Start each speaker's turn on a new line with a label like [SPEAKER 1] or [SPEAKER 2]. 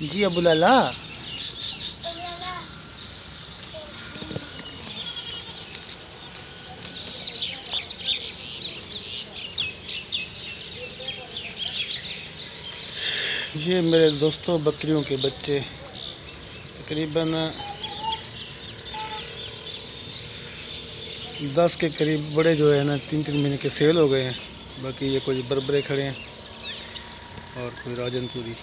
[SPEAKER 1] जी अबू लाला। ये मेरे दोस्तों बकरियों के बच्चे तकरीबन 10 के करीब बड़े जो है ना 3-3 महीने के सेल हो गए हैं। बाकी ये कुछ बरबरे खड़े हैं और कोई राजनपुरी।